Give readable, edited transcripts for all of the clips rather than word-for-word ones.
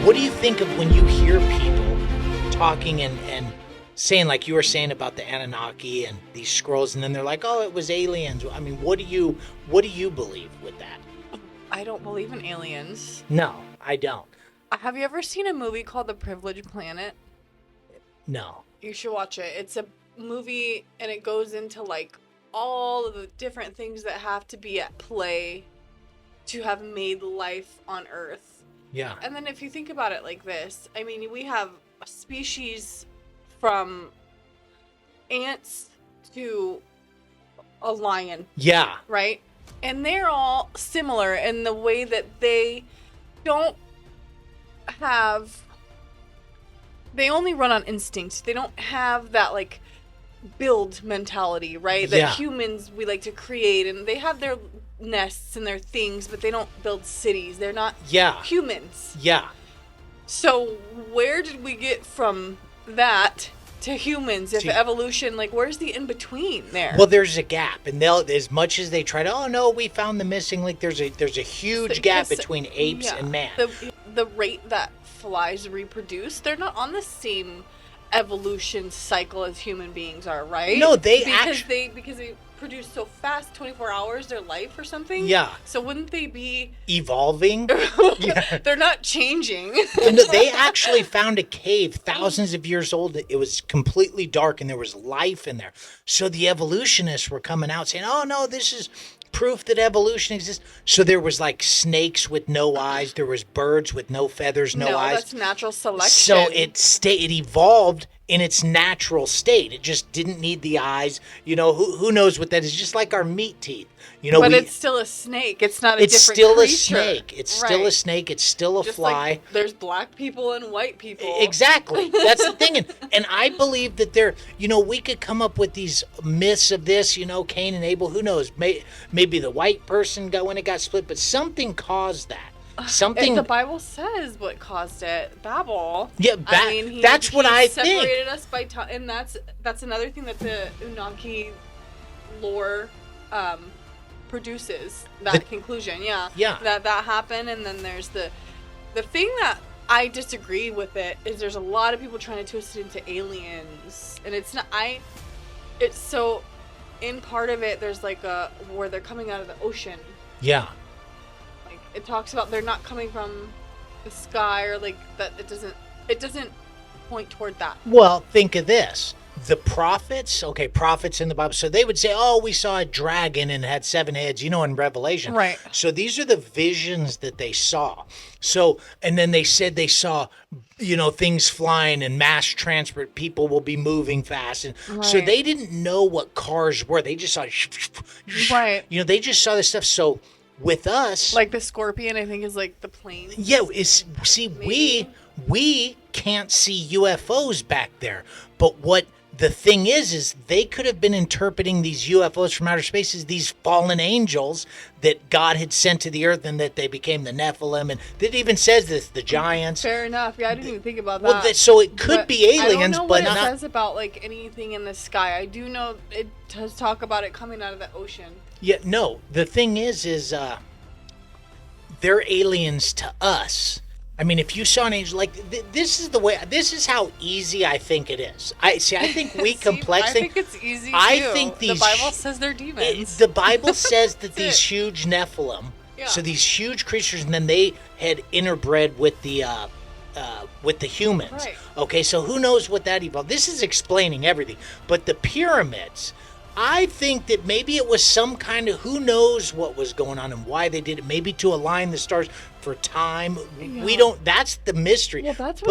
What do you think of when you hear people talking and saying, like you were saying about the Anunnaki and these scrolls, and then they're like, oh, it was aliens? I mean, what do you believe with that? I don't believe in aliens. No, I don't. Have you ever seen a movie called The Privileged Planet? No. You should watch it. It's a movie, and it goes into like all of the different things that have to be at play to have made life on Earth. Yeah. And then if you think about it like this, I mean, we have a species from ants to a lion. Yeah. Right? And they're all similar in the way that they don't have... They only run on instinct. They don't have that, like, build mentality, right? That humans, we like to create. And they have their nests and their things, but they don't build cities. They're not humans. Yeah. So where did we get from that to humans? If evolution, like, where's the in-between there? Well, there's a gap. And they'll, as much as they try to, oh, no, we found the missing link, there's a huge gap between apes and man. The rate that flies reproduce, they're not on the same evolution cycle as human beings are, right? No, because they produce so fast, 24 hours their life or something. Yeah. So wouldn't they be evolving? Yeah. They're not changing. And they actually found a cave thousands of years old. It was completely dark and there was life in there. So the evolutionists were coming out saying, "Oh no, this is proof that evolution exists." So there was like snakes with no eyes, there was birds with no feathers, no eyes. That's natural selection. So it evolved in its natural state. It just didn't need the eyes. You know, who knows what that is? Just like our meat teeth. You know, but it's still a snake. It's not a different creature. It's still a snake. It's still a snake. It's still a fly. Like there's black people and white people. Exactly. That's the thing. And I believe that we could come up with these myths of this, Cain and Abel. Who knows? Maybe the white person when it got split, but something caused that. Something. The Bible says what caused it. Babel. Yeah, that's what I think. Separated us by time, and that's another thing that the Anunnaki lore produces. That conclusion. Yeah. Yeah. That happened, and then there's the thing that I disagree with it is there's a lot of people trying to twist it into aliens, and it's not. It's so. In part of it, there's like where they're coming out of the ocean. Yeah. It talks about they're not coming from the sky or like that. It doesn't point toward that. Well, think of this. The prophets in the Bible. So they would say, oh, we saw a dragon and it had 7 heads, in Revelation. Right. So these are the visions that they saw. So, and then they said they saw, things flying and mass transport. People will be moving fast. And so they didn't know what cars were. They just saw, right. They just saw this stuff. So with us, like the scorpion, I think is like the plane. Yeah, we can't see UFOs back there. But what the thing is they could have been interpreting these UFOs from outer space as these fallen angels that God had sent to the earth, and that they became the Nephilim, and it even says this, the giants. Fair enough. Yeah, I didn't even think about that. Well, so it could be aliens, I don't know but what it says about like anything in the sky. I do know it does talk about it coming out of the ocean. Yeah, no. The thing is they're aliens to us. I mean, if you saw an angel, like this is how easy I think it is. I think we complex things. I think it's easy too. I think the Bible says they're demons. The Bible says that these huge Nephilim, so these huge creatures, and then they had interbred with the humans. Right. Okay, so who knows what that evolved? This is explaining everything. But the pyramids, I think that maybe it was some kind of, who knows what was going on and why they did it. Maybe to align the stars for time. Yeah. We don't. That's the mystery. Well, that's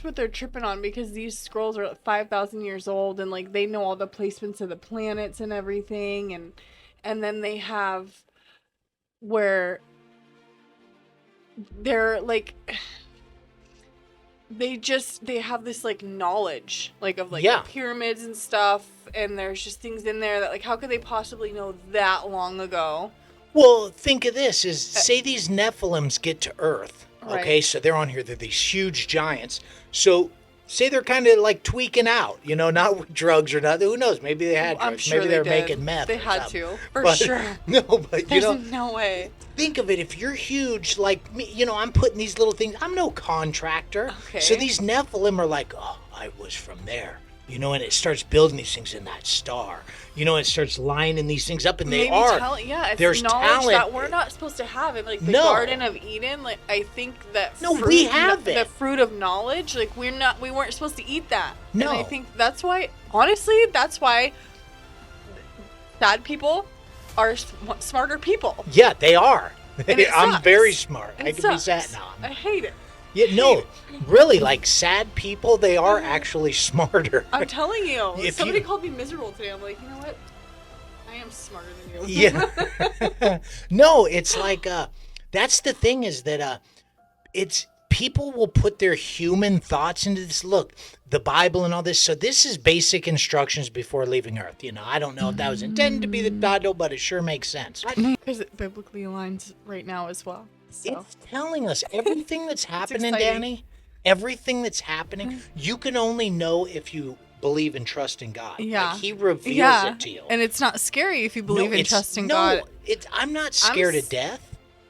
what they're tripping on, because these scrolls are 5,000 years old, and like they know all the placements of the planets and everything, and then they have where they're like. They have this like knowledge like of like the pyramids and stuff, and there's just things in there that like how could they possibly know that long ago? Well, think of this, say these Nephilims get to Earth, okay? Right. So they're on here, they're these huge giants. So say they're kind of like tweaking out, you know, not with drugs or nothing. Who knows? Maybe they had drugs. I'm sure Maybe they they're did. making meth. They or had something. to, for But- sure. No, but you There's know, no way. think of it. If you're huge like me, you know, I'm putting these little things. I'm no contractor. Okay. So these Nephilim are like, oh, I was from there. You know, and it starts building these things in that star. You know, it starts lining these things up, and they Maybe are. it's There's knowledge talent. that we're not supposed to have. It like the No. Garden of Eden. Like I think that No, we have the it. fruit of knowledge. Like we weren't supposed to eat that. No. And I think that's why. Honestly, that's why sad people are smarter people. Yeah, they are. And it I'm sucks. very smart. It I can be sucks. sad now. I hate it. Yeah, no, really, like sad people, they are actually smarter. I'm telling you. If Somebody you- called me miserable today. I'm like, you know what? I am smarter than you. Yeah. No, it's like that's the thing is that it's people will put their human thoughts into this. Look, the Bible and all this. So this is basic instructions before leaving Earth. You know, I don't know if that was intended to be the Bible, but it sure makes sense. Because it biblically aligns right now as well. So. It's telling us everything that's happening, exciting. Danny. Everything that's happening, you can only know if you believe and trust in God. Yeah. Like, He reveals it to you. And it's not scary if you believe No, and trust in no, God. I'm not scared of death.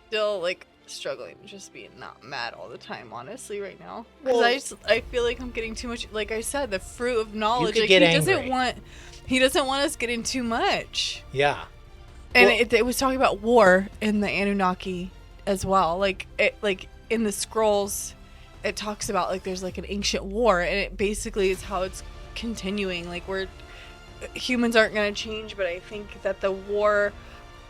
Still, like, struggling just being not mad all the time, honestly, right now. Because Well- I feel like I'm getting too much, like I said, the fruit of knowledge. could Like, get he angry. doesn't want us getting too much. Yeah. And Well- it was talking about war in the Anunnaki as well. Like in the scrolls, it talks about like there's like an ancient war, and it basically is how it's continuing. Like humans aren't going to change, but I think that the war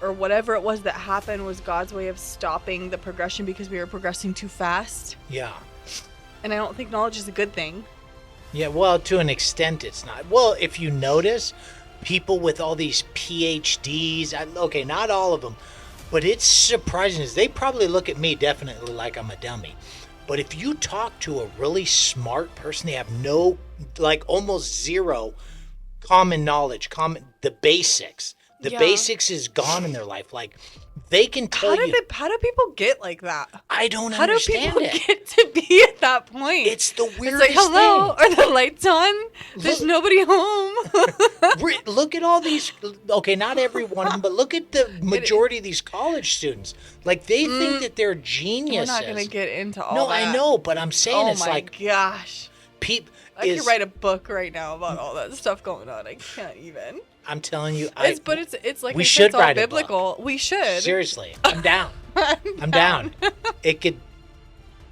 or whatever it was that happened was God's way of stopping the progression because we were progressing too fast. Yeah. And I don't think knowledge is a good thing. Yeah, well, to an extent, it's not. Well, if you notice, people with all these PhDs, okay, not all of them, but it's surprising. Is they probably look at me definitely like I'm a dummy. But if you talk to a really smart person, they have no, like almost zero common knowledge, the basics. The Yeah. basics is gone in their life. Like, they can tell you. How do people get like that? I don't How do understand people it. get to be at that point? It's the It's weirdest like, hello, thing. are the lights on? There's Look- nobody home. Look at all these. Okay, not every one of them, but look at the majority of these college students. Like, they think that they're We're geniuses. not gonna get into all No, that. I know, but I'm saying Oh it's my like gosh, people. I could write a book right now about all that stuff going on. I can't even. I'm telling you, It's like we I said, should it's all write a book. biblical. We should. seriously, I'm down. I'm down.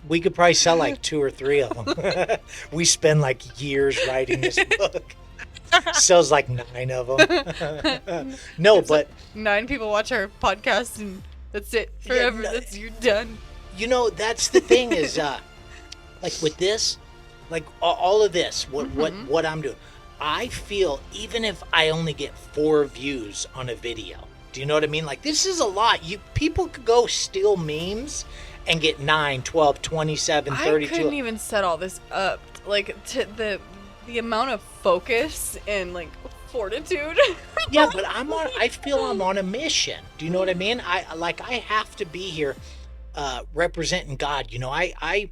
We could probably sell like 2 or 3 of them. We spend like years writing this book. Sells like 9 of them. No, but 9 people watch our podcast, and that's it forever. no, You're done. you know, that's the thing is, like with this, like all of this, what I'm doing, I feel even if I only get 4 views on a video, do you know what I mean? Like, this is a lot. People could go steal memes and get 9, 12, 27, 32. I couldn't even set all this up. Like to the amount of focus and like fortitude. Yeah, but I feel I'm on a mission. Do you know what I mean? I have to be here representing God. You know, I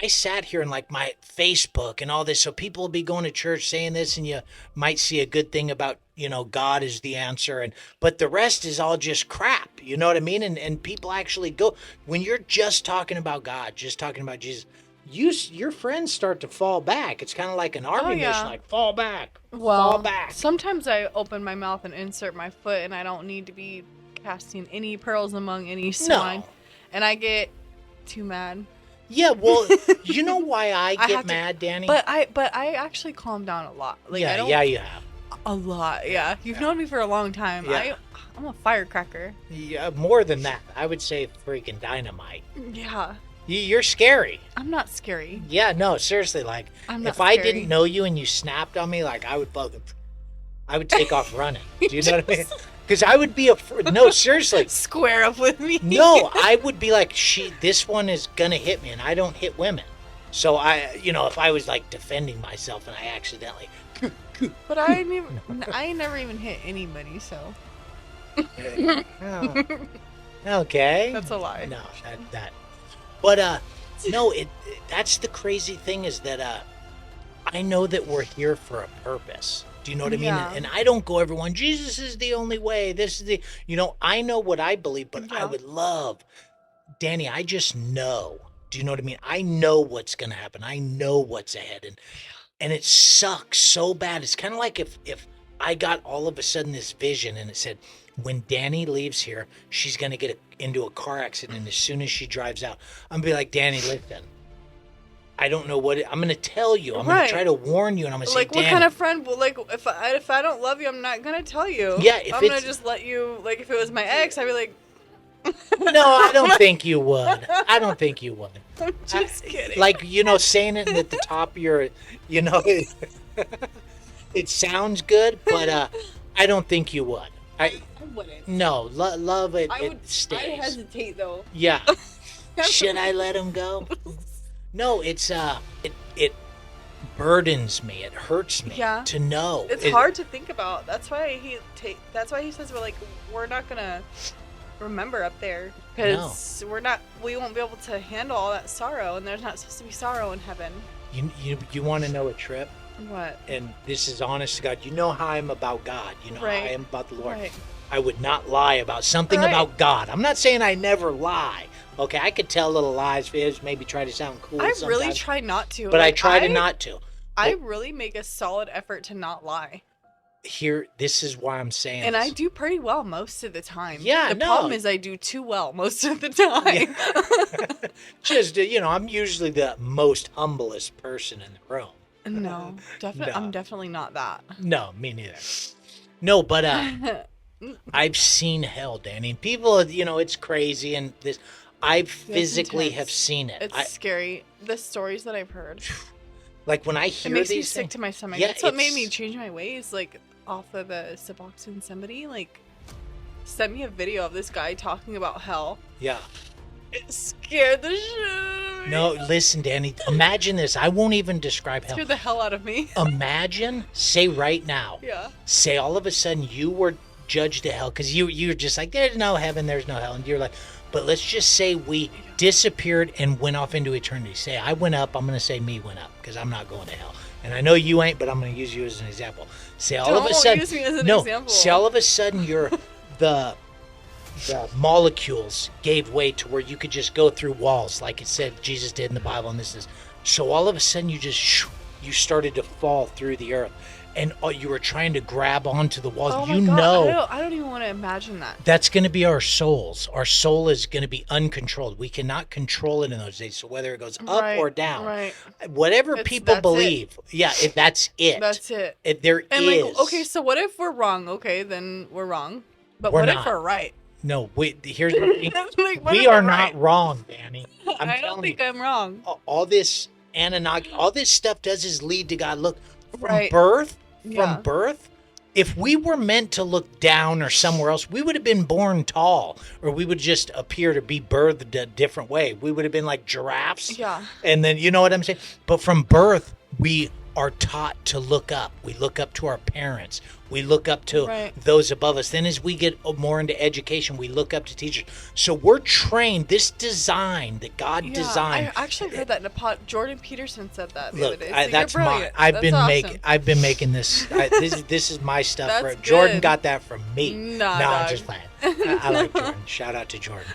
sat here and like my Facebook and all this, so people will be going to church saying this, and you might see a good thing about, you know, God is the answer, but the rest is all just crap. You know what I mean? And people actually go, when you're just talking about God, just talking about Jesus, your friends start to fall back. It's kind of like an army mission, like fall back, fall back. Sometimes I open my mouth and insert my foot, and I don't need to be casting any pearls among any swine. No. And I get too mad. Yeah, well, you know why I have get to- mad, Danny? But I actually calm down a lot. Like, I don't, you have. a lot. Yeah, you've known me for a long time. Yeah. I'm a firecracker. Yeah, more than that. I would say freaking dynamite. Yeah, You're scary. I'm not scary. Yeah, no, seriously. Like, I'm not if I scary. didn't know you and you snapped on me, like, I would take off running. Do you know what I mean? Because I would be no, seriously. Square up with me. No, I would be like, this one is gonna hit me, and I don't hit women. So if I was like defending myself and I accidentally, But I never even hit anybody. So oh, okay, that's a lie. no, but no, that's the crazy thing is that I know that we're here for a purpose. Do you know what I mean? Yeah. And I don't go everyone, Jesus is the only way. This is the, I know what I believe, but I Yeah. would love, Danny, I just know. Do you know what I mean? I know what's going to happen. I know what's ahead. And it sucks so bad. It's kind of like if I got all of a sudden this vision and it said, when Danny leaves here, she's going to get into a car accident as soon as she drives out. I'm going to be like, Danny, listen, I don't know I'm going to tell you. I'm going Right. to try to warn you. And I'm going to say, Like, what Danny, kind of friend will, like, if I don't love you, I'm not gonna tell you. Yeah, if I'm gonna it's- just let you, like, if it was my ex, I'd be like, no, I don't think you would. I don't think you would. I'm just kidding. Like, saying it at the top of your, it sounds good, but I don't think you would. I wouldn't. No, love it. I It would. stays. I hesitate though. Yeah. Should I let him go? No, it's it burdens me. It hurts me Yeah. to know. It's hard to think about. That's why he says we're not gonna remember up there because we won't be able to handle all that sorrow, and there's not supposed to be sorrow in heaven. You want to know a trip? What? And this is honest to God. You know how I'm about God. You know how I Right. am about the Lord. Right. I would not lie about something Right. about God. I'm not saying I never lie. Okay, I could tell little lies, Fizz, maybe try to sound cool I sometimes. really try not to. But I Like, try to not to. I really make a solid effort to not lie. Here, this is why I'm saying And this. I do pretty well most of the time. Yeah, The no. problem is I do too well most of the time. Just, I'm usually the most humblest person in the room. No, definitely. No. I'm definitely not that. No, me neither. No, but I've seen hell, Danny. People, it's crazy, and this, I physically intense. have seen it. It's scary. The stories that I've heard. Like when I It hear makes me these sick things, to my stomach. Yeah, That's what made me it's- change my ways. Like off of the Suboxone, somebody like sent me a video of this guy talking about hell. yeah. It scared the shit out of me. No, listen, Danny. Imagine this. I won't even describe hell. Scared the hell out of me. Imagine, say right now, Yeah. say all of a sudden you were judged to hell because you're just like, there's no heaven, there's no hell, and you're like, but let's just say we disappeared and went off into eternity. Say I went up, I'm gonna say me went up because I'm not going to hell, and I know you ain't, but I'm gonna use you as an example. Say all of a Don't sudden, use me as an no, example. say all of a sudden you're the molecules gave way to where you could just go through walls like it said Jesus did in the Bible, and this is so all of a sudden you started to fall through the earth, and you were trying to grab onto the walls. Oh You my God, know I don't even want to imagine that. that's going to be our souls. Our soul is going to be uncontrolled. We cannot control it in those days. So whether it goes up Right, or down, right. whatever That's people it. believe, that's it. That's it. There And is. like, okay, so what if we're wrong? Okay, then we're wrong. But We're what not. if we're right? No, here's the thing. Like, what We if are we're not right? wrong, Danny. I'm I don't telling think you. I'm wrong. All this Annunaki, all this stuff does is lead to God. Look, from Right. birth, Yeah. if we were meant to look down or somewhere else, we would have been born tall, or we would just appear to be birthed a different way. We would have been like giraffes. Yeah. And then, you know what I'm saying? But from birth, we are taught to look up. We look up to our parents. We look up to Right. those above us. Then as we get more into education, we look up to teachers. So we're trained, this design that God designed. I actually heard that in a pod. Jordan Peterson said that the Look, other day. So that's you're mine. brilliant. I've That's been awesome. making this. This is my stuff. That's Jordan good. got that from me. Nah, no, I'm dog. just playing. I like Jordan. Shout out to Jordan.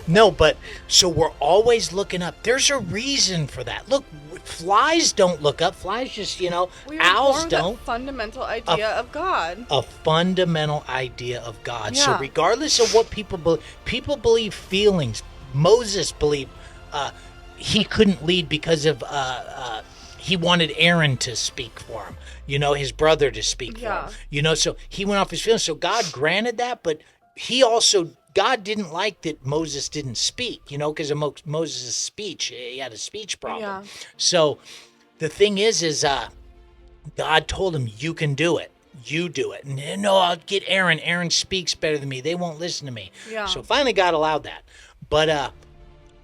No, but so we're always looking up. There's a reason for that. Look, flies don't look up. Flies just, We were owls born with don't. that fundamental idea of God. A fundamental idea of God. So Yeah. regardless of what people believe feelings. Moses believed he couldn't lead because of he wanted Aaron to speak for him. His brother to speak Yeah. for him. So he went off his feelings. So God granted that, but God didn't like that Moses didn't speak, because of Moses' speech. He had a speech problem. Yeah. So the thing is God told him, you can do it. You do it. And no, I'll get Aaron. Aaron speaks better than me. They won't listen to me. Yeah. So finally God allowed that. But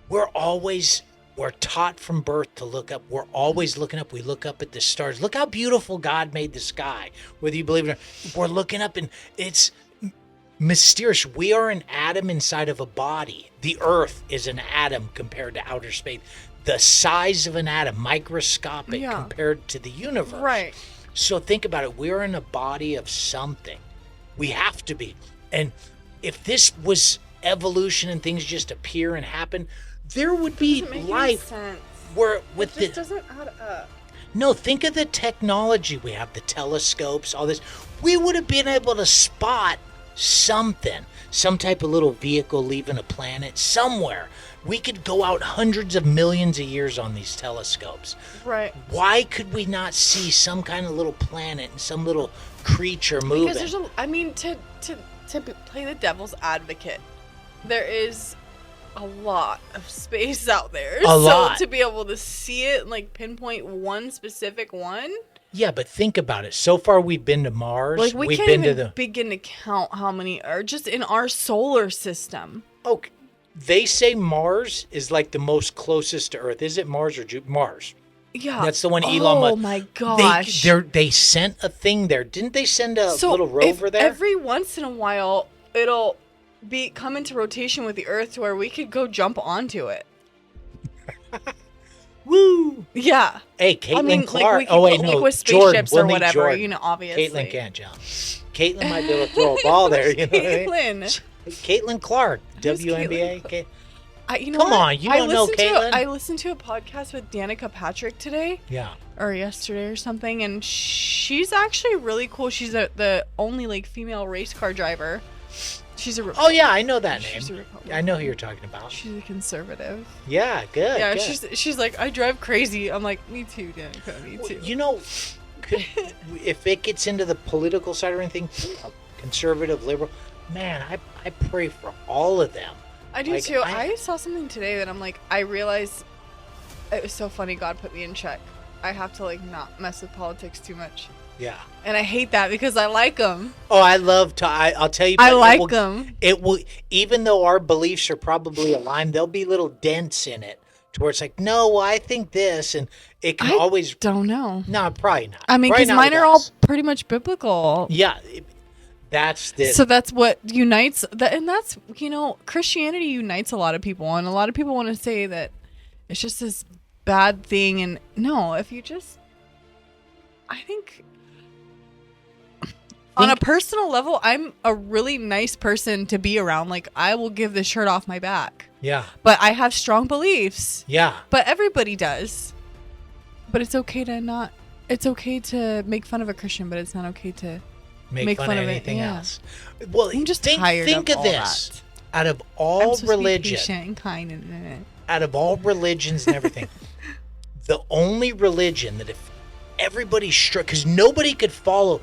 we're taught from birth to look up. We're always looking up. We look up at the stars. Look how beautiful God made the sky. Whether you believe it or not, we're looking up, and it's mysterious. We are an atom inside of a body. The earth is an atom compared to outer space. the size of an atom, microscopic Yeah. compared to the universe. Right. So think about it. We're in a body of something. We have to be. And if this was evolution and things just appear and happen, there would be Doesn't make any life sense. where with This the doesn't add up. no, think of the technology we have, the telescopes, all this. We would have been able to spot something, some type of little vehicle leaving a planet somewhere. We could go out hundreds of millions of years on these telescopes. Right. Why could we not see some kind of little planet and some little creature moving? Because there's to play the devil's advocate, there is a lot of space out there. A lot. To be able to see it and like pinpoint one specific one. Yeah, but think about it. So far, we've been to Mars. Like we we've can't been even to the. begin to count how many are just in our solar system. Okay, they say Mars is like the most closest to Earth. Is it Mars or Mars? Yeah. That's the one Elon Musk. Oh my gosh. They sent a thing there. Didn't they send a little rover there? Every once in a while it'll come into rotation with the Earth to where we could go jump onto it. Woo! Yeah. Hey, Caitlin Clark. Like with spaceships Jordan. or whatever, Jordan. you know, obviously. Caitlin can't jump. Caitlin might be able to throw a ball there. You know what I mean? Caitlin. Caitlin Clark, Who's WNBA. Caitlin? You know Come what? on, you don't know Caitlin? I listened to a podcast with Danica Patrick today. Yeah. Or yesterday or something, and she's actually really cool. She's the only like female race car driver. She's a Oh yeah, I know that She's a name. Republican. I know who you're talking about. She's a conservative. Yeah, good. Yeah, good. she's like, I drive crazy. I'm like, me too, Danica, me too. You know, if it gets into the political side or anything, conservative, liberal, man, I pray for all of them. I do Like, too. I saw something today that I'm like, I realized it was so funny. God put me in check. I have to like not mess with politics too much. Yeah. And I hate that because I like them. Oh, I love to. I'll tell you. I like them. It will, even though our beliefs are probably aligned, there'll be little dents in it to where it's like, no, well, I think this, and it can always. Don't know. No, probably not. I mean, Probably because not mine with are all us. pretty much biblical. Yeah, that's the. So that's what unites, and that's, Christianity unites a lot of people, and a lot of people want to say that it's just this bad thing, and no, if you just, I think on a personal level, I'm a really nice person to be around. Like, I will give the shirt off my back. Yeah. But I have strong beliefs. Yeah. But everybody does. But it's okay to not, it's okay to make fun of a Christian, but it's not okay to make fun of it, anything yeah. else. Well, I'm just think tired all this. that. Out of I'm all supposed to be religion, patient and kind and out of all religions and everything, the only religion that if everybody because nobody could follow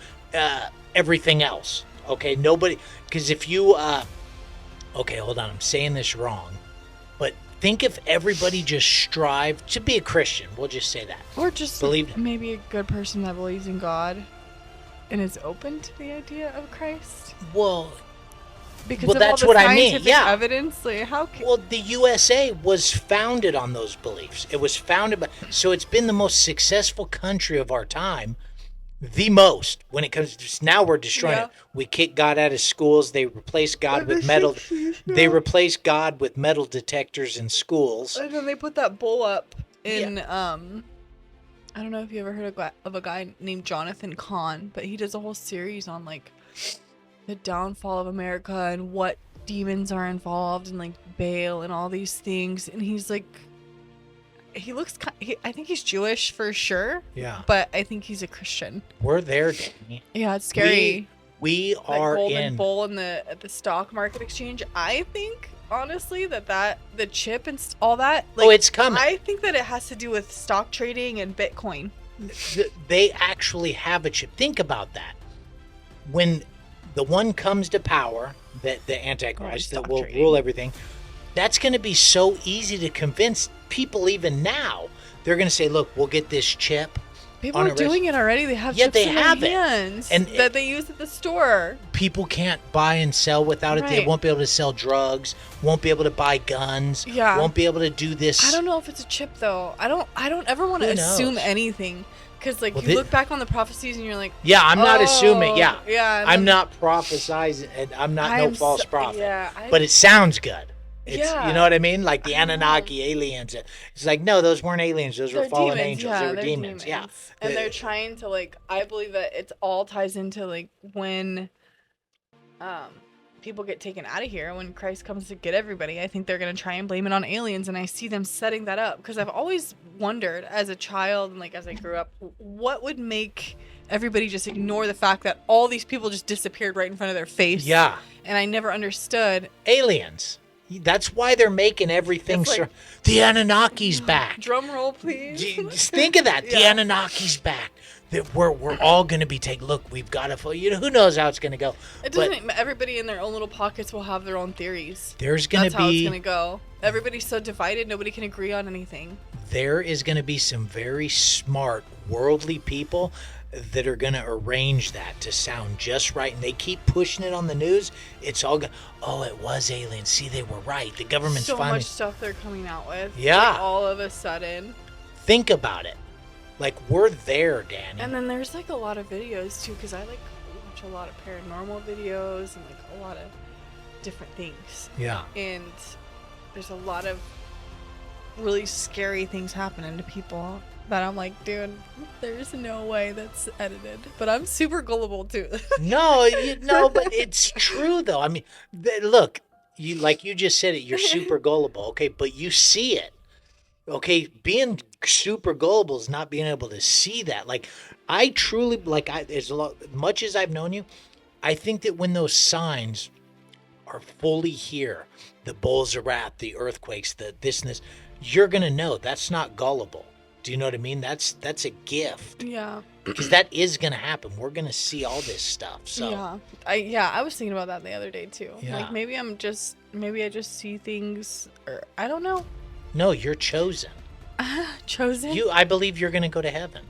everything else. Okay, nobody, because if you okay, hold on, I'm saying this wrong, but think if everybody just strived to be a Christian, we'll just say that, or just believed it. maybe a good person that believes in God and is open to the idea of Christ. Well, Because that's of all what the I mean. scientific Yeah. evidence, like how can well, the USA was founded on those beliefs. It was founded by, so it's been the most successful country of our time. The most when it comes to, now we're destroying it. We kick God out of schools. They replace God with metal. They replace God with metal detectors in schools. And then they put that bull up in I don't know if you ever heard of a guy named Jonathan Kahn, but he does a whole series on like the downfall of America and what demons are involved and like Baal and all these things. And he's like, he looks, I think he's Jewish for sure. Yeah. But I think he's a Christian. We're there, Danny. Yeah, it's scary. We That are golden in. bull at the stock market exchange. I think honestly that the chip and all that. Like, it's coming. I think that it has to do with stock trading and Bitcoin. They actually have a chip. Think about that. When the one comes to power, that the Antichrist that will rule everything, that's going to be so easy to convince people. Even now, they're going to say, "Look, we'll get this chip." People are doing it already. They have chips they in have their it. hands And that they use at the store. People can't buy and sell without it. They Right. won't be able to sell drugs. Won't be able to buy guns. Yeah. Won't be able to do this. I don't know if it's a chip though. I don't ever want to Who assume knows? anything because like Well, you look back on the prophecies and you're like, Yeah, I'm not assuming. "Oh, Yeah, yeah." and I'm then not prophesizing, and I'm not I no am false so- prophet. yeah, but it sounds good. It's, Yeah. you know what I mean? Like the I know. Anunnaki aliens. It's like, no, those weren't aliens. Those were They're fallen demons, angels. yeah, They were they're demons. Yeah. And they're trying to like I believe that it all ties into like when um people get taken out of here, when Christ comes to get everybody. I think they're going to try and blame it on aliens, and I see them setting that up because I've always wondered as a child and like as I grew up, what would make everybody just ignore the fact that all these people just disappeared right in front of their face. Yeah. And I never understood. Aliens. That's why they're making everything. It's like- The Anunnaki's back. Drum roll, please. Just think of that. The Yeah. Anunnaki's back. That we're all going to be taken. Look, we've got to. You know, who knows how it's going to go? It doesn't. Everybody in their own little pockets will have their own theories. There's going That's to how it's be. going to go. Everybody's so divided. Nobody can agree on anything. There is going to be some very smart, worldly people that are going to arrange that to sound just right, and they keep pushing it on the news. It's all oh, it was aliens. See, they were right. The government's So finally. much stuff they're coming out with. Yeah. Like, all of a sudden. Think about it. Like, we're there, Danny. And then there's like a lot of videos too, because I like watch a lot of paranormal videos and like a lot of different things. Yeah. And there's a lot of really scary things happening to people that I'm like, dude, there's no way that's edited. But I'm super gullible too. No, but it's true though. I mean, look, you like you just said it. You're super gullible, okay? But you see it, okay? Being super gullible is not being able to see that. Like, I truly as much as I've known you, I think that when those signs are fully here, the bowls of wrath, the earthquakes, the this and this, you're gonna know that's not gullible. Do you know what I mean? That's a gift. Yeah. Because that is going to happen. We're going to see all this stuff. So I was thinking about that the other day too. Yeah. Like maybe I just see things, or I don't know. No, you're chosen. Chosen. I believe you're going to go to heaven.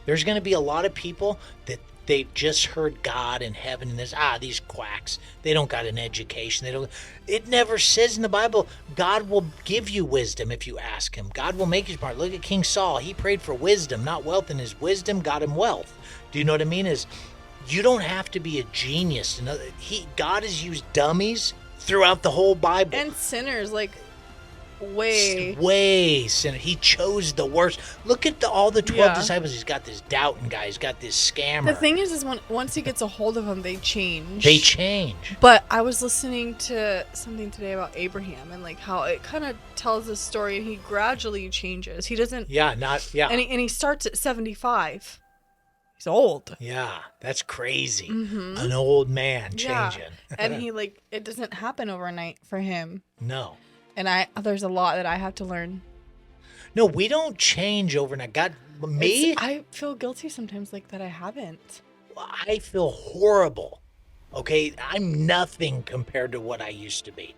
There's going to be a lot of people that they just heard God and heaven and these quacks. They don't got an education. It never says in the Bible, God will give you wisdom if you ask him. God will make you smart. Look at King Saul. He prayed for wisdom, not wealth, and his wisdom got him wealth. Do you know what I mean? You don't have to be a genius. God has used dummies throughout the whole Bible. And sinners, like way sinner. He chose the worst. Look at all the 12 disciples. He's got this doubting guy. He's got this scammer. The thing is once he gets a hold of them, they change. But I was listening to something today about Abraham and like how it kind of tells the story, and he gradually changes. He doesn't. And he starts at 75. He's old. Yeah, that's crazy. Mm-hmm. An old man changing. And he it doesn't happen overnight for him. No. And there's a lot that I have to learn. No, we don't change overnight. God, I feel guilty sometimes like that I haven't. I feel horrible. Okay, I'm nothing compared to what I used to be.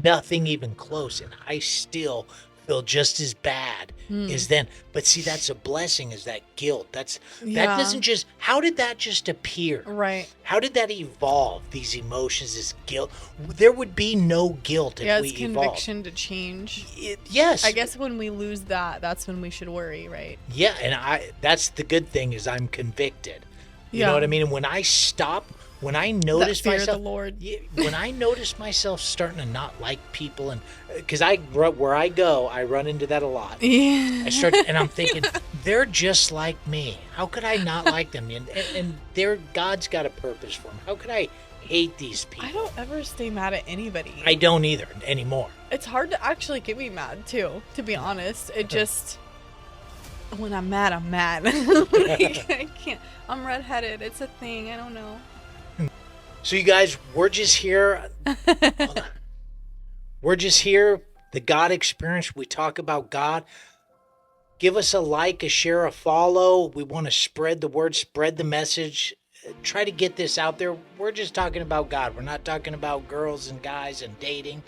Nothing even close. And I still feel just as bad as then. But see, that's a blessing, is that guilt. That doesn't just, how did that just appear? Right. How did that evolve, these emotions, this guilt? There would be no guilt if we it's evolved. conviction to change. Yes. I guess when we lose that's when we should worry, right? Yeah, and that's the good thing, is I'm convicted. You know what I mean? And when I stop, when I notice fear of myself, the Lord. when I notice myself starting to not like people, and because where I go, I run into that a lot. Yeah. And I'm thinking, they're just like me. How could I not like them? And God's got a purpose for them. How could I hate these people? I don't ever stay mad at anybody. I don't either anymore. It's hard to actually get me mad too, to be honest. It just, when I'm mad, I'm mad. Like, I can't. I'm redheaded. It's a thing. I don't know. So you guys, we're just here. Hold on. We're just here. The God experience. We talk about God. Give us a like, a share, a follow. We want to spread the word, spread the message. Try to get this out there. We're just talking about God. We're not talking about girls and guys and dating.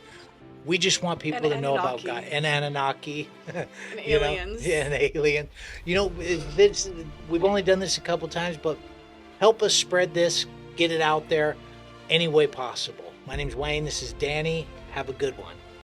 We just want people to know about God and Anunnaki. And aliens. And alien. We've only done this a couple times, but help us spread this. Get it out there any way possible. My name's Wayne. This is Danny. Have a good one.